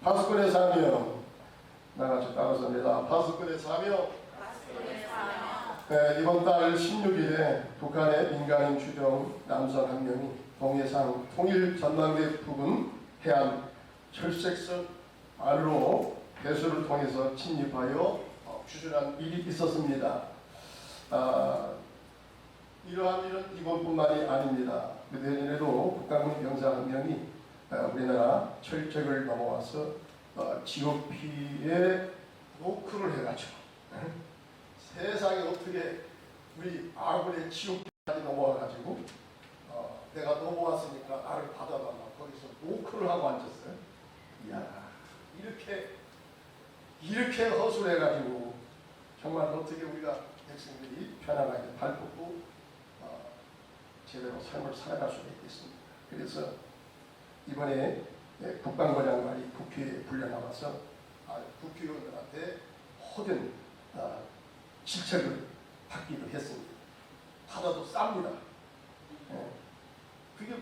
파수꾼의 사명. 나같이 따라서입니다. 파수꾼의 사명. 네, 이번 달 16일에 북한의 민간인 추정 남성 한 명이 동해상 통일 전망대 부근 해안 철색선 안으로 배수를 통해서 침입하여 추진한 일이 있었습니다. 이러한 일은 이번뿐만이 아닙니다. 그전에도 북한군 병사 한 명이 우리나라 철책을 넘어와서 GOP에 노크를 해가지고 세상에 어떻게 우리 아군의 GOP까지 넘어와가지고 내가 넘어왔으니까 나를 받아달라 거기서 노크를 하고 앉았어요. 이야, 이렇게 허술해가지고 정말 어떻게 우리가 백성들이 편안하게 발 뻗고 제대로 삶을 살아갈 수가 있겠습니까? 그래서 이번에 국방부 장관이 국회에 불려나와서 국회의원들한테 호된 질책을 받기도 했습니다. 받아도 쌉니다. 그게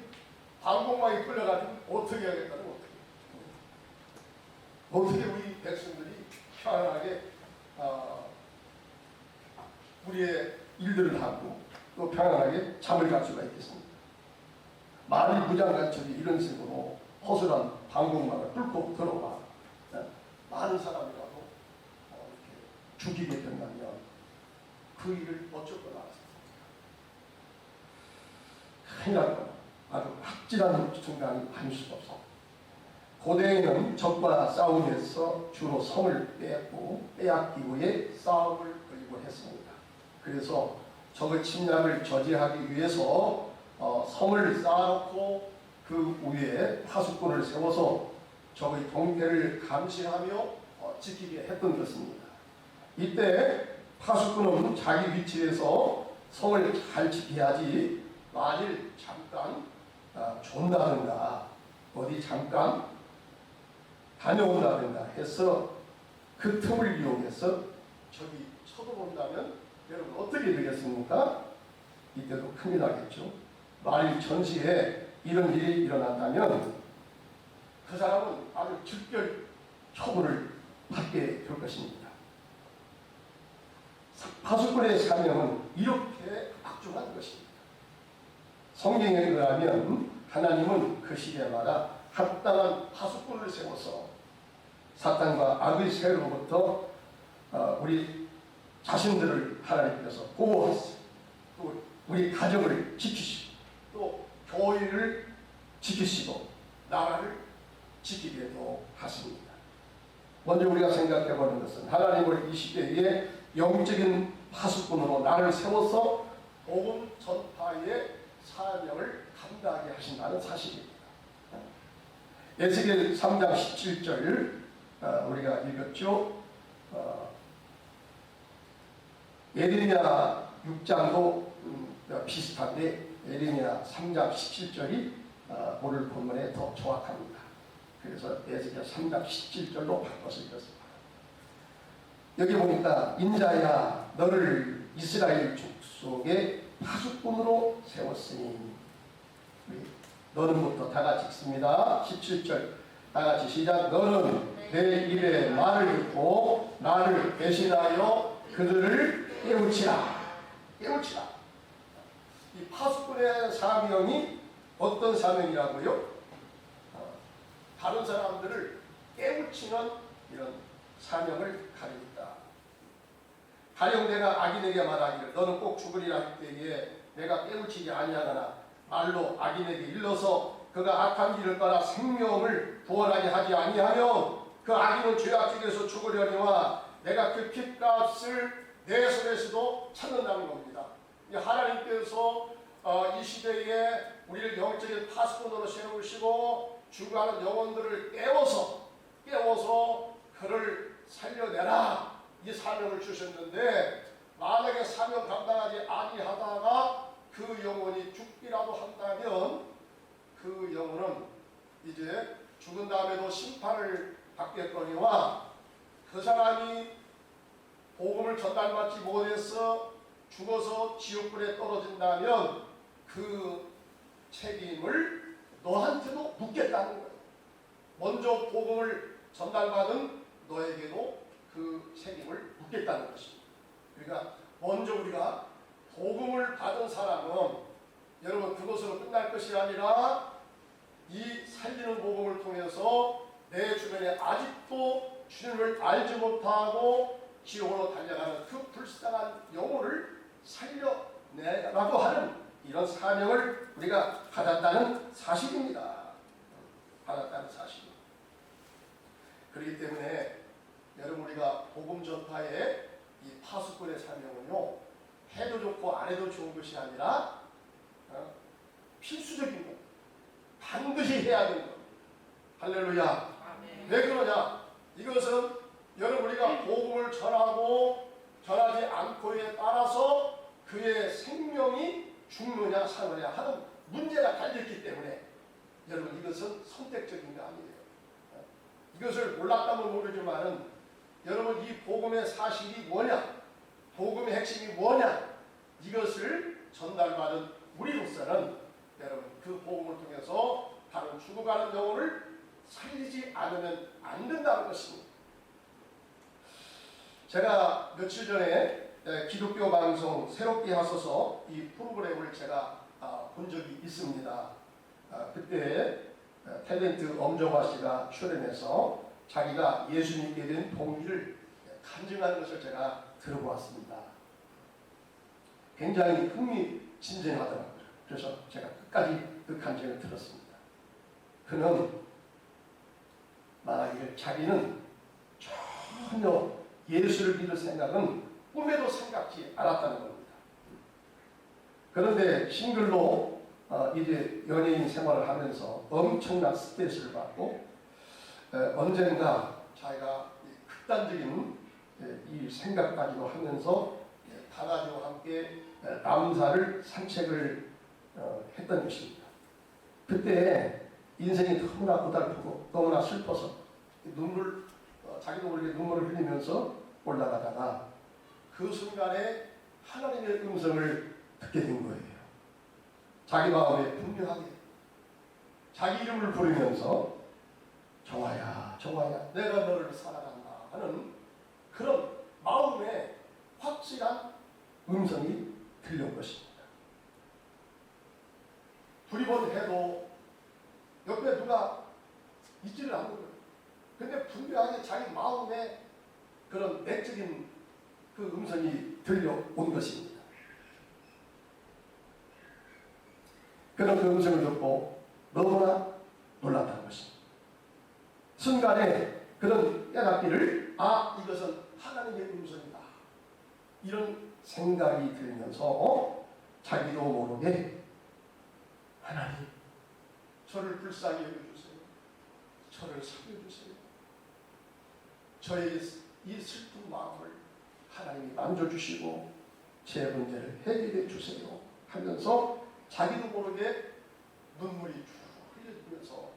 방공망이 끌려가지고 어떻게 하겠다는 어떻게 우리 백성들이 편안하게 우리의 일들을 하고 또 편안하게 잠을 잘 수가 있겠습니다. 만일 무장간첩이 이런 식으로 허술한 방공망을 뚫고 들어와 많은 사람이라도 이렇게 죽이게 된다면 그 일을 어쩔 걸 알았습니다. 큰일 날 겁니다. 아주 확실한 순간이 아닐 수가 없습니다. 고대에는 적과 싸움에서 주로 성을 빼앗기 위해 싸움을 걸고 했습니다. 그래서 적의 침략을 저지하기 위해서 성을 쌓아놓고 그 위에 파수꾼을 세워서 적의 동태를 감시하며 지키게 했던 것입니다. 이때 파수꾼은 자기 위치에서 성을 잘 지켜야지 만일 잠깐 존다든가 어디 잠깐 다녀온다든가 해서 그 틈을 이용해서 적이 쳐들어온다면 여러분 어떻게 되겠습니까? 이때도 큰일 나겠죠. 만일 전시에 이런 일이 일어난다면 그 사람은 아주 즉결 처분을 받게 될 것입니다. 파수꾼의 사명은 이렇게 악중한 것입니다. 성경에 의하면 하나님은 그 시대마다 합당한 파수꾼을 세워서 사탄과 악의 세로부터 우리 자신들을 하나님께서 보호하시고 또 우리 가정을 지키시고 또 교회를 지키시고 나라를 지키게도 하십니다. 먼저 우리가 생각해 보는 것은 하나님을 이 시대에 영적인 파수꾼으로 나를 세워서 복음 전파의 사명을 감당하게 하신다는 사실입니다. 에스겔 3장 17절 우리가 읽었죠. 예레미야 6장도 비슷한데 예레미야 3장 17절이 오늘 본문에 더 정확합니다. 그래서 에스겔 3장 17절로 바꿔서 읽었습니다. 여기 보니까 인자야 너를 이스라엘 족속의 파수꾼으로 세웠으니 너는부터 다 같이 읽습니다. 17절 다 같이 시작. 너는 내 입의 말을 듣고 나를 배신하여 그들을 깨우치라. 깨우치라. 이 파수꾼의 사명이 어떤 사명이라고요? 다른 사람들을 깨우치는 이런 사명을 가리켰다. 가령 내가 악인에게 말하기를 너는 꼭 죽으리라 할 때에 내가 깨우치지 아니하거나 말로 악인에게 일러서 그가 악한 길을 따라 생명을 구원하게 하지 아니하면 그 악인은 죄악 중에서 죽으려니와 내가 그 핏값을 내 손에서도 찾는다는 겁니다. 하나님께서 이 시대에 우리를 영적인 파수꾼으로 세우시고 죽어가는 영혼들을 깨워서 그를 살려내라 이 사명을 주셨는데 만약에 사명 감당하지 아니하다가 그 영혼이 죽기라도 한다면 그 영혼은 이제 죽은 다음에도 심판을 받겠거니와 그 사람이 복음을 전달받지 못해서 죽어서 지옥불에 떨어진다면 그 책임을 너한테도 묻겠다는 거예요. 먼저 복음을 전달받은 너에게도 그 책임을 묻겠다는 것입니다. 그러니까 먼저 우리가 복음을 받은 사람은 여러분 그것으로 끝날 것이 아니라 이 살리는 복음을 통해서 내 주변에 아직도 주님을 알지 못하고 지옥으로 달려가는 그 불쌍한 영혼을 살려내라고 하는 이런 사명을 우리가 받았다는 사실입니다. 받았다는 사실입니다. 그렇기 때문에 여러분 우리가 복음 전파의 이 파수꾼의 사명은요 해도 좋고 안 해도 좋은 것이 아니라 필수적인 것, 반드시 해야 되는 것. 할렐루야. 왜 그러냐? 이것은 여러분 우리가 복음을 전하고 전하지 않고에 따라서 그의 생명이 죽느냐 사느냐 하는 문제가 달려있기 때문에 여러분 이것은 선택적인 게 아니에요. 이것을 몰랐다면 모르지만은 여러분 이 복음의 사실이 뭐냐, 복음의 핵심이 뭐냐, 이것을 전달받은 우리로서는 여러분 그 복음을 통해서 다른 죽어가는 영혼을 살리지 않으면 안 된다는 것입니다. 제가 며칠 전에 기독교 방송 새롭게 하소서 이 프로그램을 제가 본 적이 있습니다. 그때 탤런트 엄정화 씨가 출연해서 자기가 예수님께 대한 동의를 간증하는 것을 제가 들어보았습니다. 굉장히 흥미진진하더라고요. 그래서 제가 끝까지 그 간증을 들었습니다. 그는 말하기를 자기는 전혀 예수를 믿을 생각은 꿈에도 생각지 않았다는 겁니다. 그런데 싱글로 이제 연예인 생활을 하면서 엄청난 스트레스를 받고 언젠가 자기가 극단적인 이 생각까지도 하면서 다 가지고 함께 남사를 산책을 했던 것입니다. 그때 인생이 너무나 고달프고 너무나 슬퍼서 자기도 모르게 눈물을 흘리면서 올라가다가 그 순간에 하나님의 음성을 듣게 된 거예요. 자기 마음에 분명하게 자기 이름을 부르면서 정화야 정화야 내가 너를 사랑한다 하는 그런 마음에 확실한 음성이 들려온 것입니다. 두리번 해도 옆에 누가 있지를 않는 거예요. 근데 분명하게 자기 마음에 그런 내적인 그 음성이 들려온 것입니다. 그런 그 음성을 듣고 너무나 놀랐다는 것입니다. 순간에 그런 깨닫기를 이것은 하나님의 음성이다. 이런 생각이 들면서 자기도 모르게 하나님 저를 불쌍히 여겨주세요. 저를 살려주세요. 저의 이 슬픈 마음을 하나님이 만져주시고 제 문제를 해결해 주세요 하면서 자기도 모르게 눈물이 쭉 흘려지면서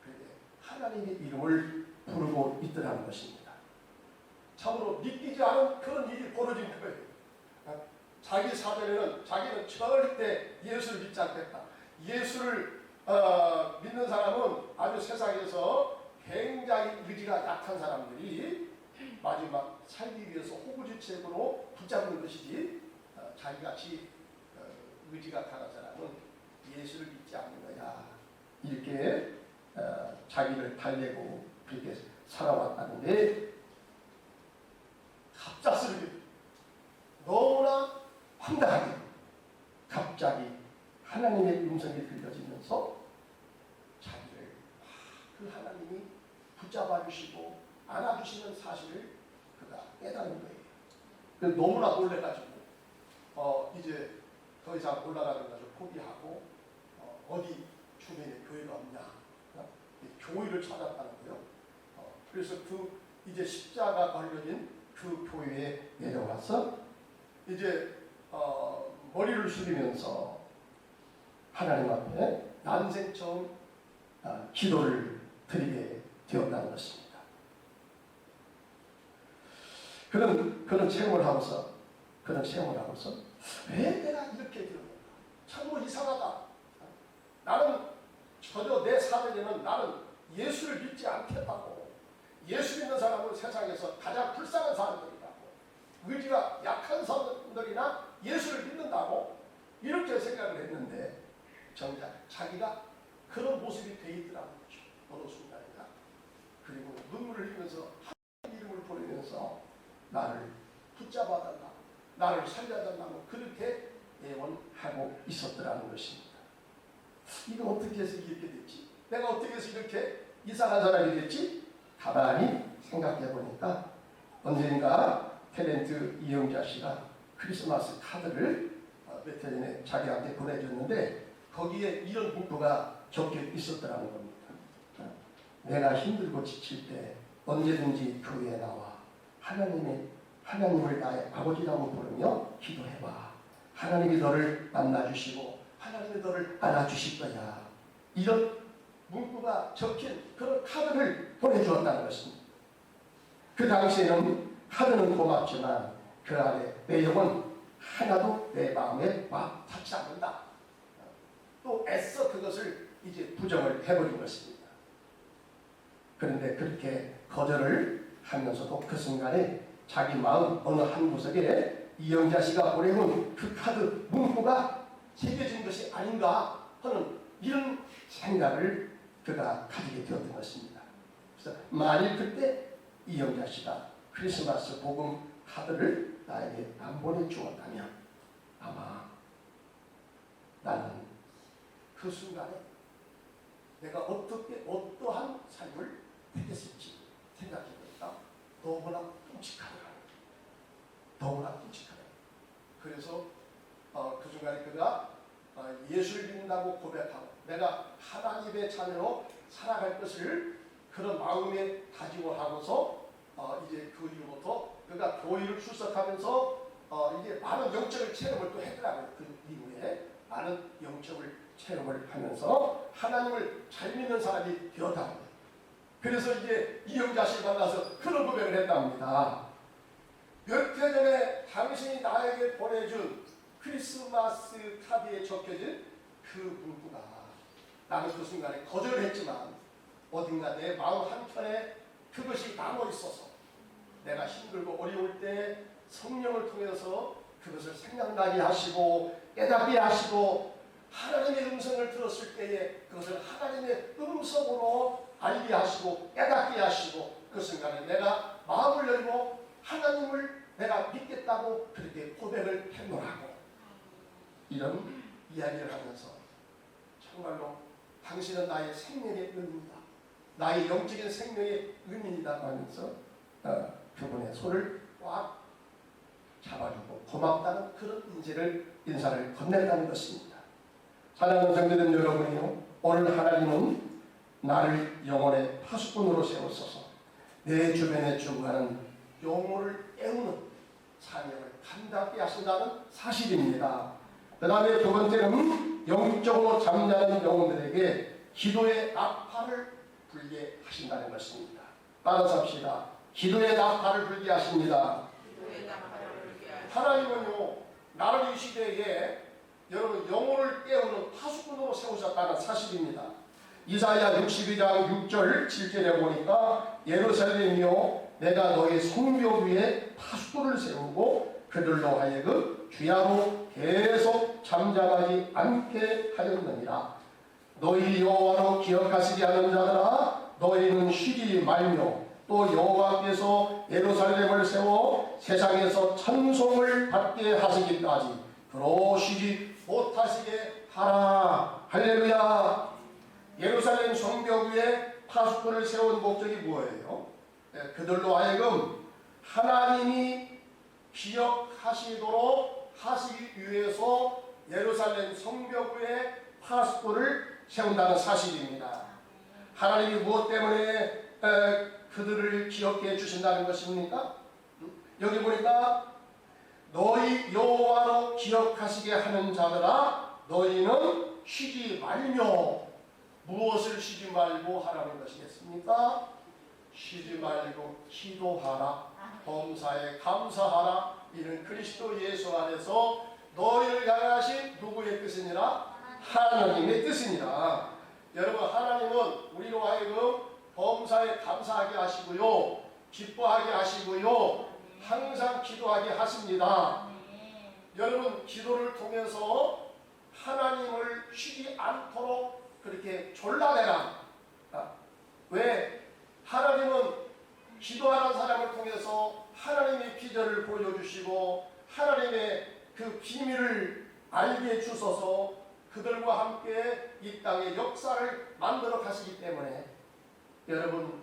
그에게 하나님의 이름을 부르고 있더라는 것입니다. 참으로 믿기지 않은 그런 일이 벌어진 거예요. 자기 사전에는 자기는 절대 예수를 믿지 않겠다. 예수를 믿는 사람은 아주 세상에서 굉장히 의지가 약한 사람들이 마지막 살기 위해서 호구지책으로 붙잡는 것이지 자기같이 의지가 강한 사람은 예수를 믿지 않는 거야. 이렇게 자기를 달래고 그렇게 살아왔다는데 갑작스럽게 너무나 황당하게 갑자기 하나님의 음성이 들려지면서 자기를 그 하나님이 붙잡아 주시고 안아주시는 사실을 그가 깨닫는 거예요. 그래서 너무나 놀래가지고 이제 더 이상 올라가는 것을 포기하고 어디 주변에 교회가 없냐 교회를 찾았다는 거예요. 그래서 그 이제 십자가 걸려진 그 교회에 내려와서 이제 머리를 숙이면서 하나님 앞에 난생 처음 기도를 드리게 되었다는 것입니다. 그런 체험을 하고서 왜 내가 이렇게 되었는가? 참으로 이상하다. 나는 전혀 내 사전에는 나는 예수를 믿지 않겠다고 예수 믿는 사람은 세상에서 가장 불쌍한 사람들이라고, 의지가 약한 사람들이나 예수를 믿는다고 이렇게 생각을 했는데 정작 자기가 그런 모습이 돼 있더라는 거죠. 어느 순간이나. 그리고 눈물을 흘리면서 하나님 이름을 부르면서 나를 붙잡아달라, 나를 살려달라고 그렇게 애원하고 있었더라는 것입니다. 이거 어떻게 해서 이렇게 됐지? 내가 어떻게 해서 이렇게 이상한 사람이 됐지? 가만히 생각해 보니까 언젠가 탤런트 이영자 씨가 크리스마스 카드를 몇 해 전에 자기한테 보내줬는데 거기에 이런 문구가 적혀 있었더라는 겁니다. 내가 힘들고 지칠 때 언제든지 교회에 나와 하나님을 나의 아버지라고 부르며 기도해봐. 하나님이 너를 만나주시고 하나님이 너를 안아주실 거야. 이런 문구가 적힌 그런 카드를 보내주었다는 것입니다. 그 당시에는 카드는 고맙지만 그 안에 내용은 하나도 내 마음에 와 닿지 않는다. 또 애써 그것을 이제 부정을 해버린 것입니다. 그런데 그렇게 거절을 하면서도 그 순간에 자기 마음 어느 한 구석에 이영자 씨가 보내온 그 카드 문구가 새겨진 것이 아닌가 하는 이런 생각을 그가 가지게 되었던 것입니다. 그래서 만일 그때 이영자 씨가 크리스마스 복음 카드를 나에게 안 보내주었다면 아마 나는 그 순간에 내가 어떠한 삶을 택했을지 생각해보니까 너무나 끔찍하더라. 너무나 끔찍하다. 그래서 그 순간에 그가 예수를 믿는다고 고백하고 내가 하나님의 자녀로 살아갈 것을 그런 마음에 다짐을 하고서 이제 그 이후부터 그가 교회를 출석하면서 이제 많은 영적인 체험을 또 했더라고요. 그 이후에 많은 영적을 체험을 하면서 하나님을 잘 믿는 사람이 되었다고. 그래서 이제 이영자 씨를 만나서 그런 고백을 했답니다. 몇 해 전에 당신이 나에게 보내준 크리스마스 카드에 적혀진 그 문구가 나는 그 순간에 거절했지만 어딘가 내 마음 한켠에 그것이 남아 있어서 내가 힘들고 어려울 때 성령을 통해서 그것을 생각나게 하시고 깨닫게 하시고 하나님의 음성을 들었을 때에 그것을 하나님의 음성으로 알게 하시고 깨닫게 하시고 그 순간에 내가 마음을 열고 하나님을 내가 믿겠다고 그렇게 고백을 했노라고 이런 이야기를 하면서 정말로 당신은 나의 생명의 은인이다. 나의 영적인 생명의 은인이다 하면서 그분의 손을 꽉 잡아주고 고맙다는 그런 인사를 건넸다는 것입니다. 사랑하는 성도들 여러분이요, 오늘 하나님은 나를 영혼의 파수꾼으로 세우소서 내 주변에 죽어가는 영혼을 깨우는 사명을 감당하게 하신다는 사실입니다. 그 다음에 두 번째는 영적으로 잠자는 영혼들에게 기도의 나팔을 불게 하신다는 것입니다. 따라서 합시다. 기도의 나팔을 불게 하십니다. 하나님은요, 나를 이 시대에 여러분 영혼을 깨우는 파수꾼으로 세우셨다는 사실입니다. 이사야 62장 6절 7절에 보니까 예루살렘이요 내가 너의 성벽 위에 파수꾼을 세우고 그들로 하여금 주야로 계속 잠잠하지 않게 하였느니라. 너희 여호와로 기억하시게 하는 자들아 너희는 쉬지 말며 또 여호와께서 예루살렘을 세워 세상에서 찬송을 받게 하시기까지 그로 쉬지 못하시게 하라. 할렐루야. 예루살렘 성벽 위에 파수꾼을 세운 목적이 뭐예요? 그들로 하여금 하나님이 기억하시도록 하시기 위해서 예루살렘 성벽 위에 파수꾼을 세운다는 사실입니다. 하나님이 무엇 때문에 그들을 기억해 주신다는 것입니까? 여기 보니까 너희 여호와로 기억하시게 하는 자들아 너희는 쉬지 말며 무엇을 쉬지 말고 하라는 것이겠습니까? 쉬지 말고 기도하라. 범사에 감사하라. 이는 그리스도 예수 안에서 너희를 향하신 누구의 뜻이니라? 하나님의 뜻이니라. 여러분 하나님은 우리로 하여금 범사에 감사 감사하게 하시고요. 기뻐하게 하시고요. 항상 기도하게 하십니다. 여러분 기도를 통해서 하나님을 쉬지 않도록 그렇게 졸라내라. 왜? 하나님은 기도하는 사람을 통해서 하나님의 비전을 보여주시고 하나님의 그 비밀을 알게 해주셔서 그들과 함께 이 땅의 역사를 만들어 가시기 때문에 여러분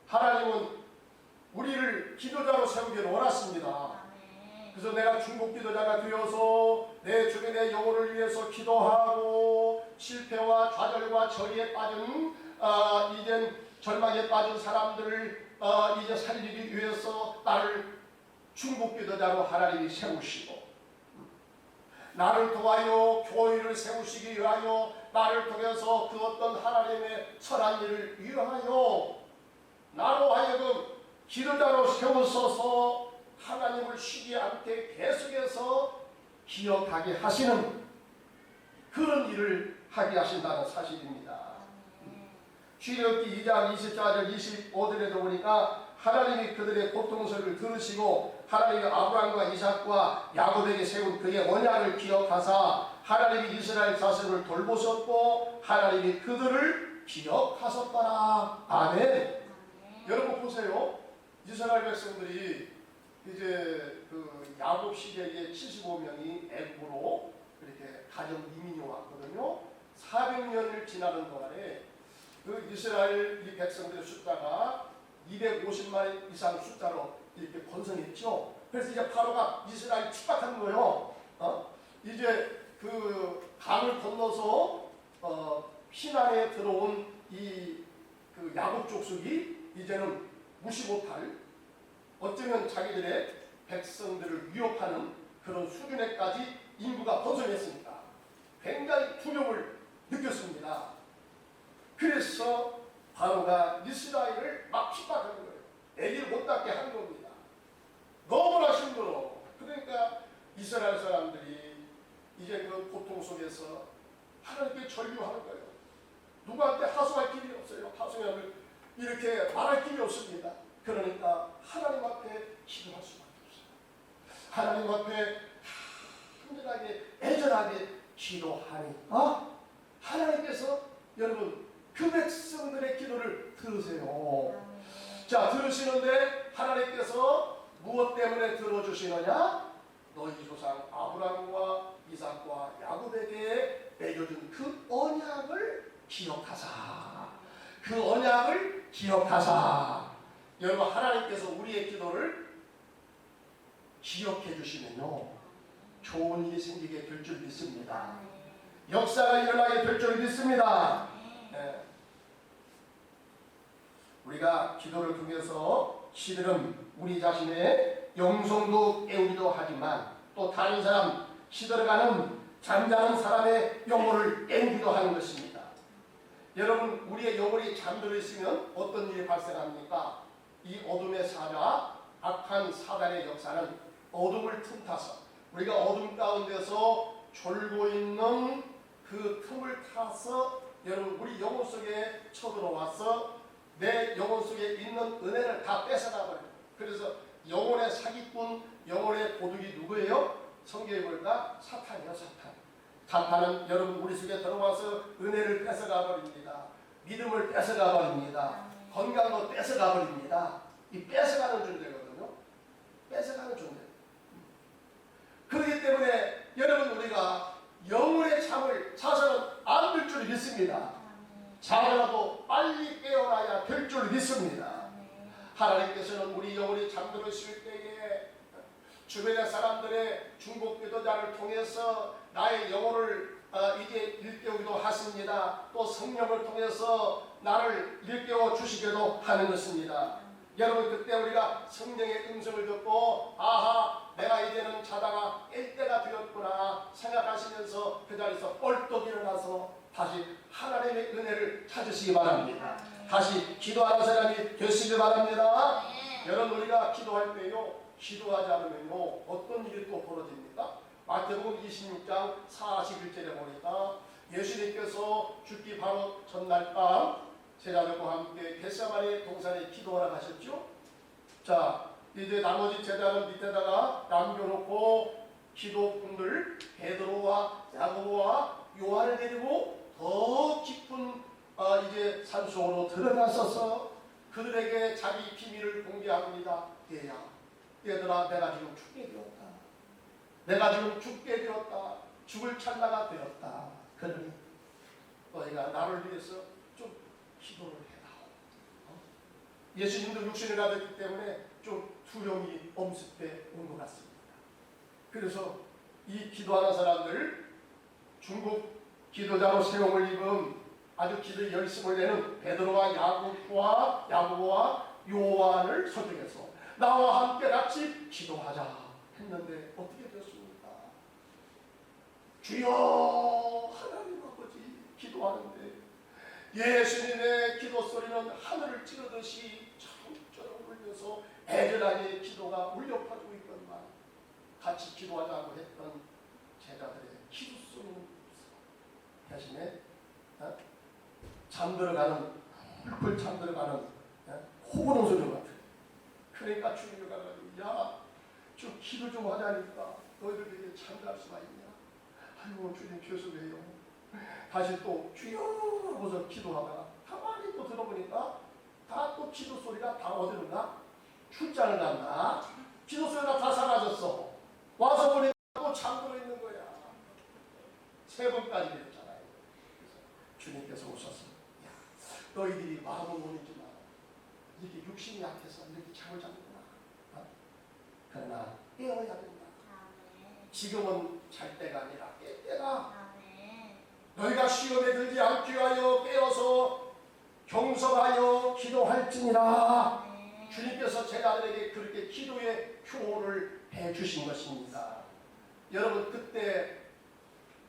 하나님은 우리를 기도자로 세우기를 원하십니다. 그래서 내가 중보 기도자가 되어서 내 주변의 영혼을 위해서 기도하고 실패와 좌절과 저리에 빠진 이젠 절망에 빠진 사람들을 이제 살리기 위해서 나를 중보 기도자로 하나님이 세우시고 나를 도와요 교회를 세우시기 위하여 나를 통해서 그 어떤 하나님의 선한 일을 위하여 나로 하여금 기도자로 세우셔서 하나님을 쉬지 않게 계속해서 기억하게 하시는 그런 일을 하게 하신다는 사실입니다. 출애굽기 2장 24절 25절에도 보니까 하나님이 그들의 고통소리를 들으시고 하나님이 아브라함과 이삭과 야곱에게 세운 그의 언약을 기억하사 하나님이 이스라엘 자손을 돌보셨고 하나님이 그들을 기억하셨더라. 아멘. 여러분 보세요. 이스라엘 백성들이 이제 그 야곱 시대에 75명이 애굽으로 이렇게 가정 이민이 왔거든요. 400년을 지나는 동안에 그 이스라엘 이 백성들의 숫자가 250만 이상 숫자로 이렇게 번성했죠. 그래서 이제 파로가 이스라엘 축박한 거예요. 이제 그 강을 건너서 피난에 들어온 이 그 야곱 족속이 이제는 무시 못할 어쩌면 자기들의 백성들을 위협하는 그런 수준에까지 인구가 번성했으니까 굉장히 두려움을 느꼈습니다. 그래서 바로가 이스라엘을 막 핍박하는 거예요. 애기를 못 낳게 한 겁니다. 너무나 힘들어. 그러니까 이스라엘 사람들이 이제 그 고통 속에서 하나님께 절규하는 거예요. 누구한테 하소할 길이 없어요. 하소연을 이렇게 말할 길이 없습니다. 그러니까 하나님 앞에 기도할 수밖에 없어요. 하나님 앞에 힘들하게 애절하게 기도하니 하나님께서 여러분 그 백성들의 기도를 들으세요. 자, 들으시는데 하나님께서 무엇 때문에 들어주시느냐? 너희 조상 아브라함과 이삭과 야곱에게 맺어준 그 언약을 기억하사. 그 언약을 기억하사. 여러분 하나님께서 우리의 기도를 기억해 주시면요 좋은 일이 생기게 될 줄 믿습니다. 역사가 일어나게 될 줄 믿습니다. 네. 우리가 기도를 통해서 시들은 우리 자신의 영성도 깨우기도 하지만 또 다른 사람 시들어가는 잠자는 사람의 영혼을 깨우기도 하는 것입니다. 여러분 우리의 영혼이 잠들어 있으면 어떤 일이 발생합니까? 이 어둠의 사자 악한 사단의 역사는 어둠을 틈타서 우리가 어둠 가운데서 졸고 있는 그 틈을 타서 여러분 우리 영혼 속에 쳐들어와서 내 영혼 속에 있는 은혜를 다 뺏어가버려요. 그래서 영혼의 사기꾼, 영혼의 도둑이 누구예요? 성경에 보니까 사탄이요. 사탄은 여러분 우리 속에 들어와서 은혜를 뺏어가버립니다. 믿음을 뺏어가버립니다. 건강도 뺏어가버립니다. 이 뺏어가는 존재거든요. 뺏어가는 존재. 그렇기 때문에 여러분 우리가 영혼의 잠을 자서는 안 들 줄 믿습니다. 자더라도 빨리 깨어나야 될 줄 믿습니다. 하나님께서는 우리 영혼이 잠들어 있을 때에 주변의 사람들의 중보 기도자를 통해서 나의 영혼을 이제 일깨우기도 하십니다. 또 성령을 통해서 나를 일깨워 주시기도 하는 것입니다. 여러분 그때 우리가 성령의 음성을 듣고 아하 내가 이제는 자다가 깰 때가 되었구나 생각하시면서 그 자리에서 벌떡 일어나서 다시 하나님의 은혜를 찾으시기 바랍니다. 다시 기도하는 사람이 되시기 바랍니다. 여러분 우리가 기도할 때요 기도하지 않으면요 어떤 일이 또 벌어집니까? 마태복음 26장 41절에 보니까 예수님께서 죽기 바로 전날 밤 제자들과 함께 겟세마네 동산에 기도하러 가셨죠. 자, 이제 나머지 제자는 밑에다가 남겨놓고 기도꾼들 베드로와 야고보와 요한을 데리고 더 깊은 이제 산속으로 들어갔어서 그들에게 자기 비밀을 공개합니다. 얘들아, 내가 지금 죽게 되었다. 내가 지금 죽게 되었다. 죽을 찰나가 되었다. 그러니 너희가 나를 위해서 좀 기도를 해다오. 예수님도 육신을 가졌기 때문에 좀 두려움이 엄습해 온 것 같습니다. 그래서 이 기도하는 사람들, 중국 기도자로 세움을 입은 아주 기도에 열심을 내는 베드로와 야고보와 요한을 설득해서 나와 함께 같이 기도하자 했는데 어떻게 됐습니까? 주여 하나님 아버지 기도하는데 예수님의 기도 소리는 하늘을 찌르듯이 점점 울려서 애절하게 기도가 울려 퍼지고 있건만 같이 기도하자고 했던 제자들의 기도 소리는 대신에 잠들어가는 훌훌 잠들어가는 호구는 소리 같아. 그러니까 주님이 가가지고 좀 기도 좀 하자니까 너희들 되게 잠잘 수가 있냐. 아이고 주님 죄송해요. 다시 또 주여 하고서 기도하다가 가만히 또 들어보니까 다 또 기도 소리가 다 어디론가 출장을 갔나. 기도 소리가 다 사라졌어. 와서 보니까 또 잠들어 있는 거야. 3번까지 되었잖아요. 그래서 주님께서 오셔서 너희들이 마음은 모르지 마. 이렇게 육신이 약해서 이렇게 잠을 자는구나. 그러나 깨어야 된다. 지금은 잘 때가 아니라 깰 때가. 너희가 시험에 들지 않기 위하여 깨어서 경성하여 기도할지니라. 주님께서 제자들에게 그렇게 기도의 교훈을 해주신 것입니다. 여러분 그때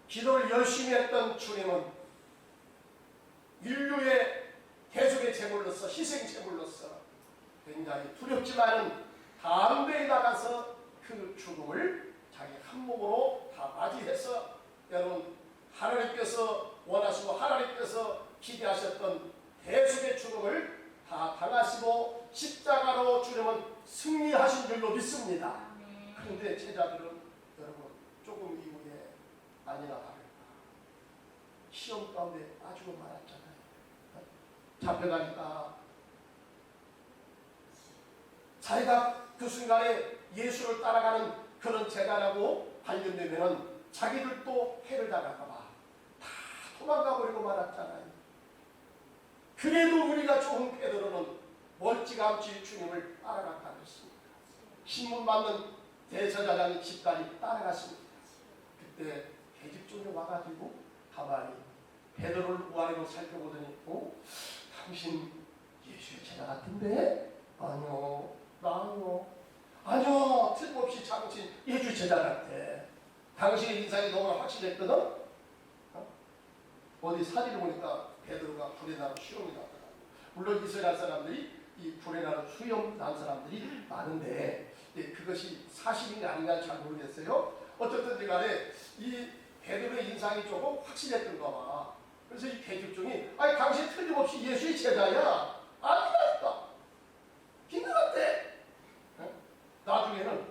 기도를 열심히 했던 주님은 인류의 대속의 제물로서 희생 제물로서 굉장히 두렵지만은 담대히 나가서 그 죽음을 자기 한 몸으로 다 맞이해서 여러분 하나님께서 원하시고 하나님께서 기대하셨던 대속의 죽음을 다 당하시고 십자가로 주님은 승리하신 줄로 믿습니다. 그런데 제자들은 여러분 조금 이후에 아니나 다를까 시험 가운데 빠지고 말았잖아요. 잡혀가니까 자기가 그 순간에 예수를 따라가는 그런 제자라고 발견되면은 자기들도 해를 당할까봐 다 도망가버리고 말았잖아요. 그래도 우리가 좋은 베드로는 멀찌감치 주님을 따라갔다고 했습니다. 신문 받는 대제사장이 집까지 따라갔습니다. 그때 계집종이 와가지고 가만히 베드로를 우아래로 살펴보더니 당신 예수의 제자 같은데? 아니요. 아니요. 틀림없이 당신 예수 제자 같아. 당신의 인상이 너무나 확실했거든? 어디 사진을 보니까 베드로가 불에 나는 수염이 났더라고. 물론 이스라엘 사람들이 이 불에 나는 수염 난 사람들이 많은데 그것이 사실인가 아닌가 잘 모르겠어요. 어쨌든 간에 이 베드로의 인상이 조금 확실했던가 봐. 그래서 이 계집종이 아니 당신 틀림없이 예수의 제자야. 아니라니까. 긴것 같아. 나중에는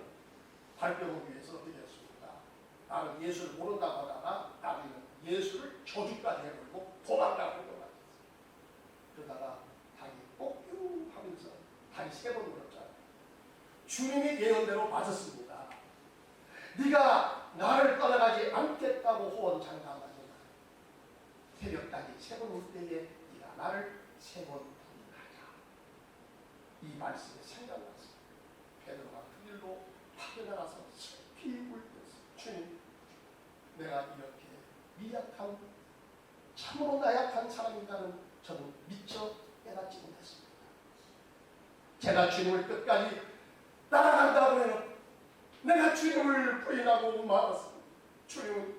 발표하기 위해서 어떻게 했습니까? 나는 예수를 모른다고 하다가 나중에는 예수를 저주까지 해버리고 도망가고 것 같았어요. 그러다가 다리 꼭뀨 하면서 다리 3번 물었잖아요. 주님이 예언대로 맞았습니다. 네가 나를 떠나가지 않겠다고 호언장담하지만 새벽까지 3번 올 때에 네가 나를 3번 부인하자. 이 말씀이 생각났습니다. 베드로가 그 길로 파견나가서 슬피 울면서 주님 내가 이렇게 미약한 참으로 나약한 사람이라는 저는 미처 깨닫지 못했습니다. 제가 주님을 끝까지 따라간다고 해요. 내가 주님을 부인하고 말았습니다. 주님은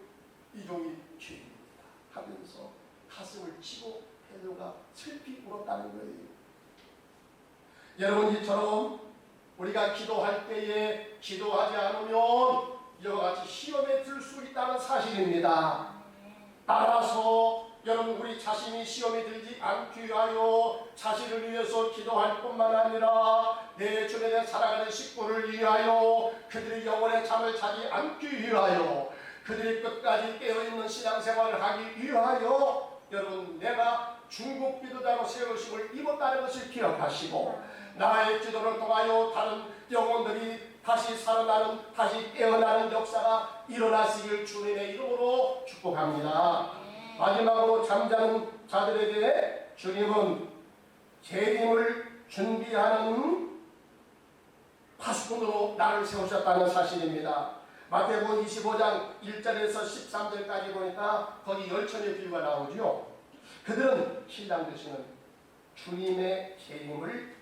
이종이 죄입니다 하면서 가슴을 치고 베드로가 슬피 울었다는 거예요. 여러분 이처럼 우리가 기도할 때에 기도하지 않으면 이와 같이 시험에 들 수 있다는 사실입니다. 따라서 여러분 우리 자신이 시험에 들지 않기 위하여 자신을 위해서 기도할 뿐만 아니라 내 주변에 살아가는 식구를 위하여 그들의 영혼의 잠을 자지 않기 위하여 그들이 끝까지 깨어있는 신앙생활을 하기 위하여 여러분 내가 중국기도자로 세우심을 입었다는 것을 기억하시고 나의 기도를 통하여 다른 영혼들이 다시 살아나는 다시 깨어나는 역사가 일어나시길 주님의 이름으로 축복합니다. 마지막으로 잠자는 자들에게 주님은 재림을 준비하는 파수꾼으로 나를 세우셨다는 사실입니다. 마태복음 25장 1절에서 13절까지 보니까 거기 열천의 비유가 나오죠. 그들은 신랑 되시는 주님의 재림을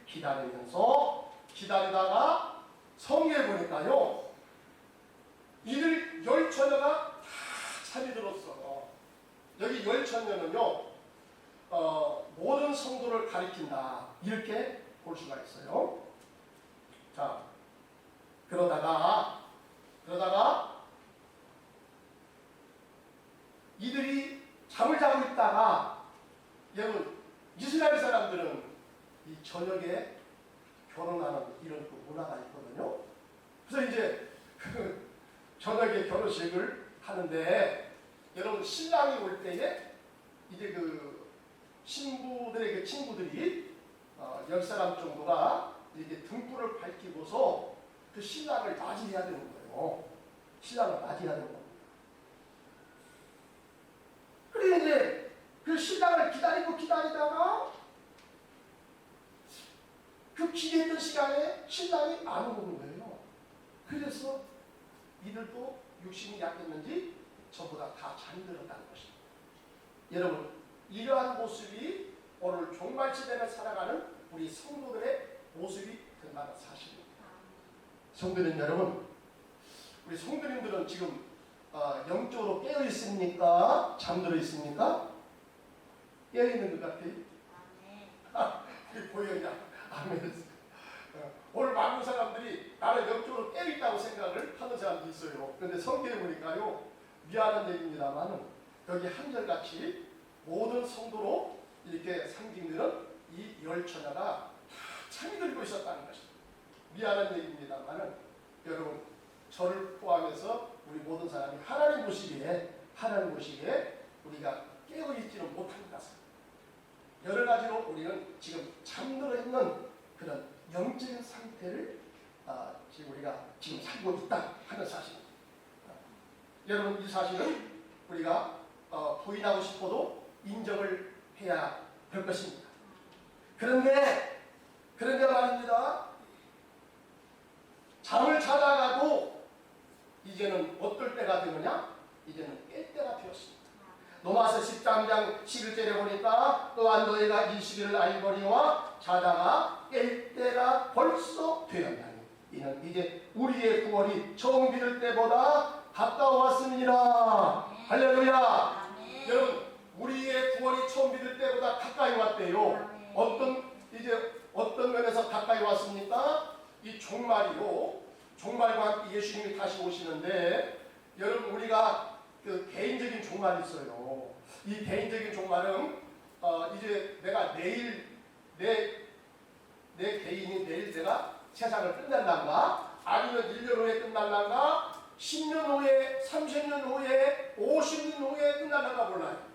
기다리다가 성경에 보니까요 이들 열처녀가 다 잠이 들었어. 여기 열처녀는요 모든 성도를 가리킨다 이렇게 볼 수가 있어요. 자 그러다가 이들이 잠을 자고 있다가 여러분 이스라엘 사람들은 이 저녁에 결혼하는 이런 그 문화가 있거든요. 그래서 이제 그 저녁에 결혼식을 하는데 여러분 신랑이 올 때에 이제 그 신부들의 그 친구들이 10사람 정도가 이렇게 등불을 밝히고서 그 신랑을 맞이해야 되는 거예요. 신랑을 맞이해야 되는 겁니다. 그래 이제 그 신랑을 기다리다가 그 기대했던 시간에 신랑이 안 오는 거예요. 그래서 이들도 육신이 약했는지 전부 다 잠들었다는 것입니다. 여러분 이러한 모습이 오늘 종말시대를 살아가는 우리 성도들의 모습이 된다는 사실입니다. 성도님 여러분, 우리 성도님들은 지금 영적으로 깨어 있습니까? 잠들어 있습니까? 깨어 있는 것 같아요. 우리 보여야 아멘. 오늘 많은 사람들이 나는 영적으로 깨어 있다고 생각을 하는 사람도 있어요. 그런데 성경에 보니까요 미안한 얘기입니다만은 여기 한절같이 모든 성도로 이렇게 상징되는 이 열처녀가 다 잠이 들고 있었다는 것입니다. 미안한 얘기입니다만은 여러분 저를 포함해서 우리 모든 사람이 하나님 보시기에 우리가 깨어있지는 못한 것은 여러 가지로 우리는 지금 잠들어 있는 그런 영적인 상태를 지금 우리가 지금 살고 있다 하는 사실입니다. 여러분 이 사실은 우리가 부인하고 싶어도 인정을 해야 될 것입니다. 그런데 말입니다. 잠을 자다가도 이제는 어떨 때가 되느냐? 이제는 깰 때가 되었습니다. 로마서 13장 11절에 보니까 또한 너희가 이 시기를 알거니와 자다가 깰 때가 벌써 되었나니 이는 이제 우리의 구원이 처음 믿을 때보다 가까웠습니다. 할렐루야. 여러분 우리의 구원이 처음 믿을 때보다 가까이 왔대요. 어떤 면에서 가까이 왔습니까? 이 종말과 함께 예수님이 다시 오시는데 여러분 우리가 그 개인적인 종말이 있어요. 이 개인적인 종말은 이제 내가 내일 내 개인이 내일 내가 세상을 끝낸단가 아니면 1년 후에 끝날란가 10년 후에 30년 후에 50년 후에 끝날란가 몰라요.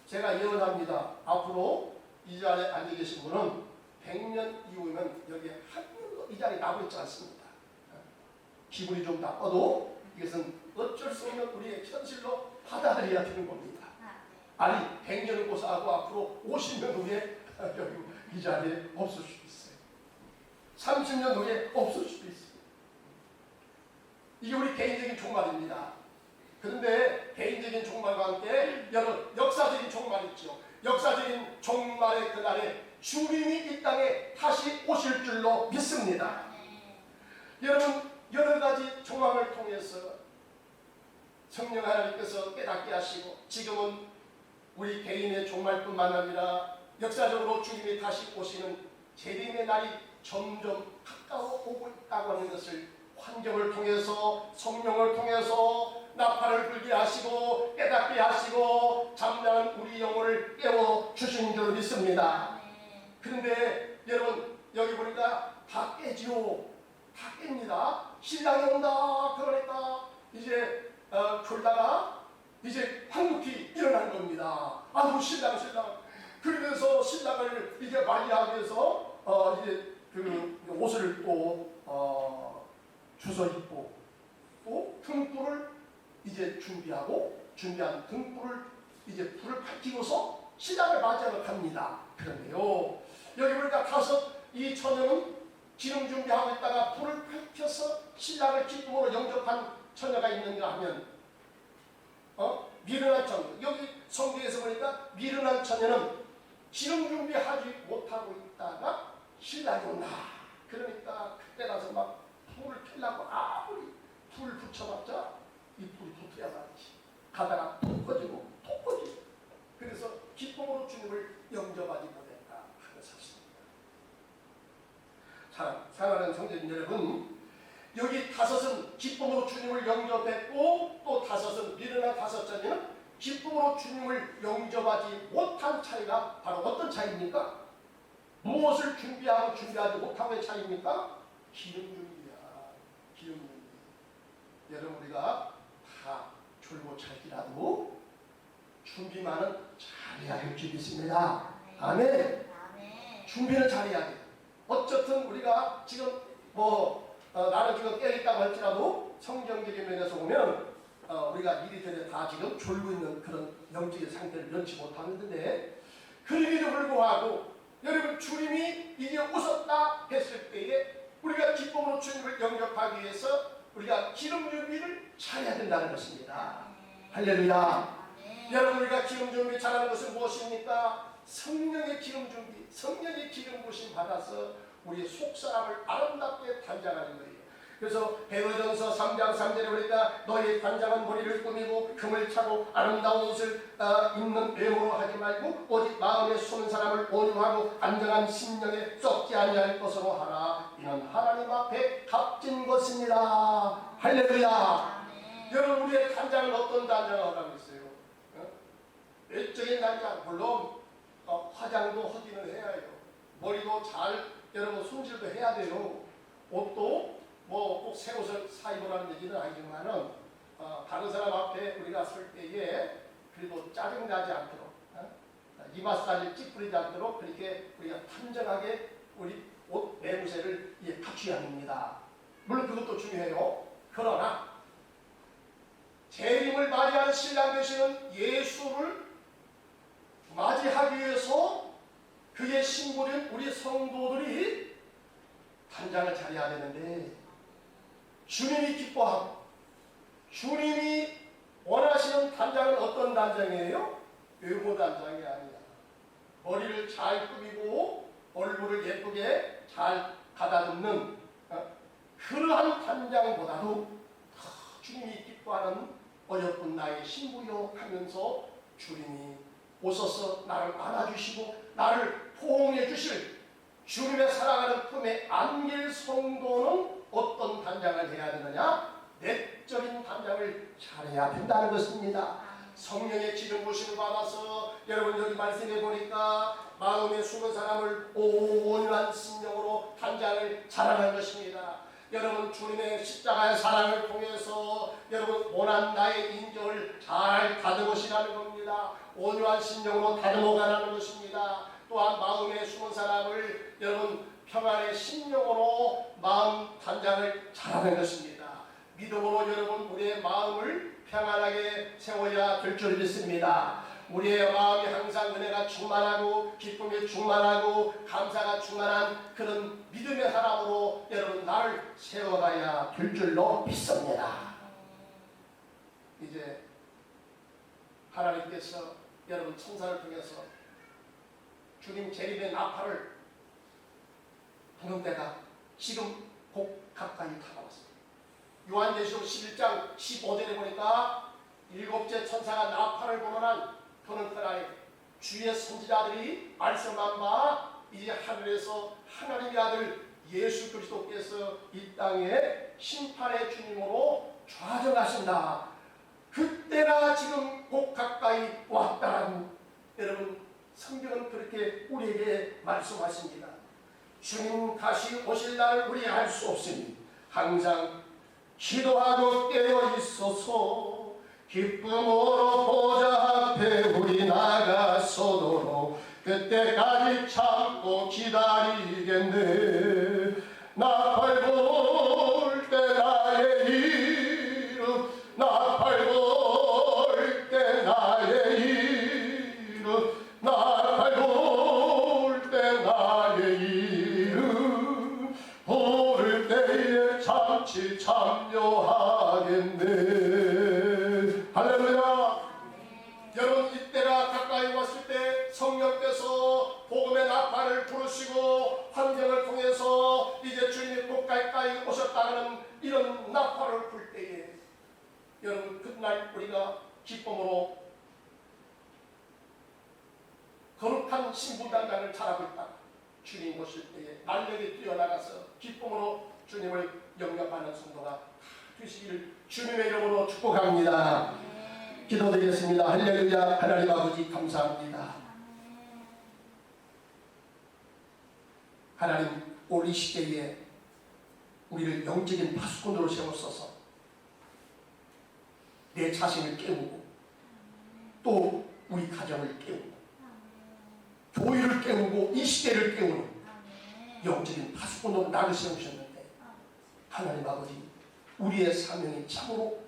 제가 예언합니다. 앞으로 이 자리에 앉아 계신 분은 100년 이후면 여기 한 명도 이 자리에 남아있지 않습니다. 기분이 좀 나빠도 이것은 어쩔 수 없는 우리의 현실로 받아들여야 되는 겁니다. 아니 100년을 고사하고 앞으로 50년 후에 여기 이 자리에 없을 수도 있어요. 30년 후에 없을 수도 있어요. 이게 우리 개인적인 종말입니다. 그런데 개인적인 종말과 함께 여러분 역사적인 종말이 있죠. 역사적인 종말의 그날에 주님이 이 땅에 다시 오실 줄로 믿습니다. 여러분 여러 가지 종황을 통해서 성령 하나님께서 깨닫게 하시고 지금은 우리 개인의 종말뿐만 아니라 역사적으로 주님이 다시 오시는 재림의 날이 점점 가까워 오고 있다고 하는 것을 환경을 통해서 성령을 통해서 나팔을 불게 하시고 깨닫게 하시고 잠자는 우리 영혼을 깨워 주신 줄 믿습니다. 그런데 여러분 여기 보니까 다 깨지요. 다 깹니다. 신랑이 온다. 그러니까 이제 졸다가 이제 황급히 일어난 겁니다. 아우 신랑. 그러면서 신랑을 이제 맞이하기 위해서 이제 그 옷을 또 주워 입고 또 등불을 이제 준비한 등불을 이제 불을 밝히고서 신랑을 맞이하러 갑니다. 그런데요 여기 보니까 이 처녀는 기름 준비하고 있다가 불을 밝혀서 신랑을 기쁨으로 영접한 처녀가 있는가 하면 미련한 처녀. 여기 성경에서 보니까 미련한 처녀는 기름 준비하지 못하고 있다가 신랑이 온다. 그러니까 그때 가서 막 불을 켜려고 아무리 불을 붙여봤자 이 불이 붙어야 말이지. 가다가 톡 꺼지고. 그래서 기쁨으로 주님을 영접하지 못했다 하는 사실입니다. 사랑하는 성도님 여러분, 여기 다섯은 기쁨으로 주님을 영접했고 또 다섯은 미련한 다섯 자녀는 기쁨으로 주님을 영접하지 못한 차이가 바로 어떤 차이입니까? 무엇을 준비하고 준비하지 못하고의 차이입니까? 기름 준비야. 기름 준비. 여러분 우리가 다 졸고 찰지라도 준비만은 잘해야 할 줄 믿습니다. 아멘. 준비는 잘해야 돼. 어쨌든 우리가 지금 나는 지금 깨있다고 할지라도 성경적인 면에서 보면 우리가 이리저리 다 지금 졸고 있는 그런 영적인 상태를 면치 못하고 있는데 그럼에도 불구하고 여러분 주님이 이제 오셨다 했을 때에 우리가 기쁨으로 주님을 영접하기 위해서 우리가 기름 준비를 잘해야 된다는 것입니다. 할렐루야. 여러분 우리가 기름 준비 잘하는 것은 무엇입니까? 성령의 기름 준비, 성령의 기름 부심 받아서 우리의 속사람을 아름답게 단장하는 거예요. 그래서 베드로전서 3장 3절에 보니까 너희 단장은 머리를 꾸미고 금을 차고 아름다운 옷을 입는 외모로 하지 말고 오직 마음에 숨은 사람을 온유하고 안정한 심령에 썩지 아니할 것으로 하라. 이는 하나님 앞에 값진 것입니다. 할렐루야. 여러분 우리의 단장은 어떤 단장을 하고 있어요? 외적인 단장 물론 화장도 허기는 해야 해요. 머리도 잘 여러분 손질도 해야 돼요. 옷도 꼭 새 옷을 사 입으라는 얘기는 아니지만은 다른 사람 앞에 우리가 설 때에 그래도 짜증나지 않도록 이마살이 찌푸리지 않도록 그렇게 우리가 단정하게 우리 옷 매무새를 갖추어야 합니다. 물론 그것도 중요해요. 그러나 재림을 맞이하는 신랑 되시는 예수를 맞이하기 위해서 그의 신부인 우리 성도들이 단장을 잘해야 되는데 주님이 기뻐하고 주님이 원하시는 단장은 어떤 단장이에요? 외모 단장이 아니야. 머리를 잘 꾸미고 얼굴을 예쁘게 잘 가다듬는 그러한 단장보다도 주님이 기뻐하는 어여쁜 나의 신부여 하면서 주님이 오셔서 나를 안아주시고 나를 포옹해 주실 주님의 사랑하는 품에 안길 성도는 어떤 단장을 해야 되느냐? 내적인 단장을 잘해야 된다는 것입니다. 성령의 기름 부심을 받아서 여러분 여기 말씀해 보니까 마음에 숨은 사람을 온유한 심령으로 단장을 잘하는 것입니다. 여러분 주님의 십자가의 사랑을 통해서 여러분 원한 나의 인정을 잘 다듬으시라는 겁니다. 온유한 심령으로 다듬어가라는 것입니다. 또한 마음에 숨은 사람을 여러분 평안의 심령으로 마음 단장을 잘하는 것입니다. 믿음으로 여러분 우리의 마음을 평안하게 세워야 될 줄 믿습니다. 우리의 마음이 항상 은혜가 충만하고 기쁨이 충만하고 감사가 충만한 그런 믿음의 사람으로 여러분 나를 세워가야 될 줄로 믿습니다. 이제 하나님께서 여러분 천사를 통해서 주님 재림의 나팔을 부는 때가 지금 곧 가까이 다가왔습니다. 요한계시록 11장 15절에 보니까 일곱째 천사가 나팔을 부는 그날에 주의 선지자들이 말씀한 바 이제 하늘에서 하나님의 아들 예수 그리스도께서 이 땅에 심판의 주님으로 좌정하신다. 그때가 지금 곧 가까이 왔다라고 여러분 성경은 그렇게 우리에게 말씀하십니다. 주님 다시 오실 날 우리 알 수 없으니 항상 기도하고 깨어 있어서 기쁨으로 보좌 앞에 우리 나가서도록 그때까지 참고 기다리겠네. 나팔 불 때 나의 이름, 나팔 불 때 나의 이름, 나팔 불 때 나의 이름 부를 때에 잠시 참여하겠네. 할렐루야. 여러분 이때가 가까이 왔을 때 성령께서 복음의 나팔을 부르시고 환경을 통해서 이제 주님이 꼭 가까이 오셨다는 이런 나팔을 불 때에 여러분 그날 우리가 기쁨으로 거룩한 신부단장을 잘하고 있다. 주님 오실 때에 날개에 뛰어나가서 기쁨으로 주님을 영접하는 성도가 되시기를 주님의 이름으로 축복합니다. 기도드리겠습니다. 할렐루야. 하나님 아버지 감사합니다. 하나님 오늘 이 시대에 우리를 영적인 파수꾼으로 세웠어서 내 자신을 깨우고 또 우리 가정을 깨우고 교회를 깨우고 이 시대를 깨우는 영적인 파수꾼으로 나를 세우셨는데 하나님 아버지 우리의 사명이 참으로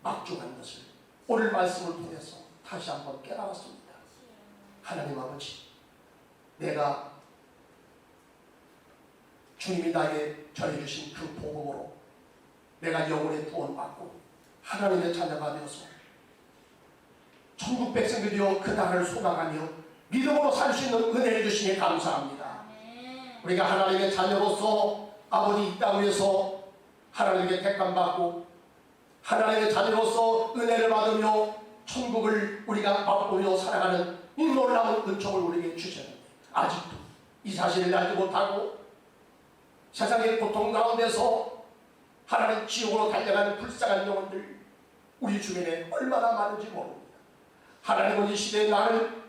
막중한 것을 오늘 말씀을 통해서 다시 한번 깨달았습니다. 하나님 아버지 내가 주님이 나에게 전해주신 그 복음으로 내가 영혼의 구원받고 하나님의 자녀가 되어서 천국 백성이 되어 그 나라를 소망하며 믿음으로 살 수 있는 은혜를 주시니 감사합니다. 우리가 하나님의 자녀로서 아버지 이 땅 위에서 하나님께 택함받고 하나님의 자녀로서 은혜를 받으며 천국을 우리가 맛보며 살아가는 이 놀라운 은총을 우리에게 주셨는데 아직도 이 사실을 알지 못하고 세상의 고통 가운데서 하나님 지옥으로 달려가는 불쌍한 영혼들 우리 주변에 얼마나 많은지 모릅니다. 하나님은 이 시대에 나를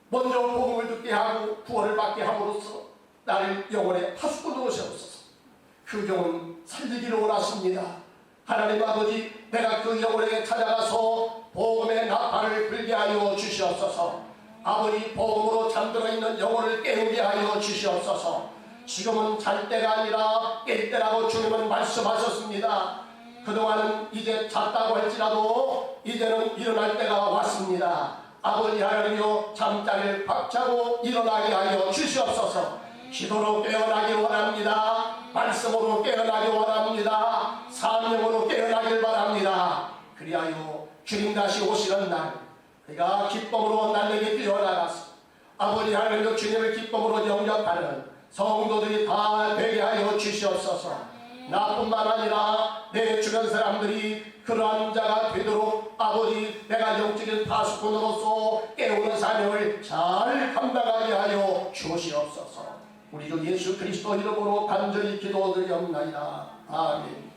먼저 복음을 듣게 하고 구원을 받게 함으로써 나를 영혼의 파수꾼으로 세웠소서. 그 영혼 살리기를 원하십니다. 하나님 아버지 내가 그 영혼에게 찾아가서 복음의 나팔을 불게 하여 주시옵소서. 아버지 복음으로 잠들어 있는 영혼을 깨우게 하여 주시옵소서. 지금은 잘 때가 아니라 깰 때라고 주님은 말씀하셨습니다. 그동안은 이제 잤다고 할지라도 이제는 일어날 때가 왔습니다. 아버지 하나님이여 잠자리를 박차고 일어나게 하여 주시옵소서. 기도로 깨어나길 원합니다. 말씀으로 깨어나길 원합니다. 사명으로 깨어나길 바랍니다. 그리하여 주님 다시 오시는 날 우리가 기쁨으로 날에게 뛰어나가서 아버지 하나님이여 주님을 기쁨으로 영접하는 성도들이 다 되게 하여 주시옵소서. 나뿐만 아니라 내 주변 사람들이 그러한 자가 되도록 아버지 내가 영적인 파수꾼으로서 깨우는 사명을 잘 감당하게 하여 주시옵소서. 우리 주 예수 그리스도 이름으로 간절히 기도드리옵나이다. 아멘.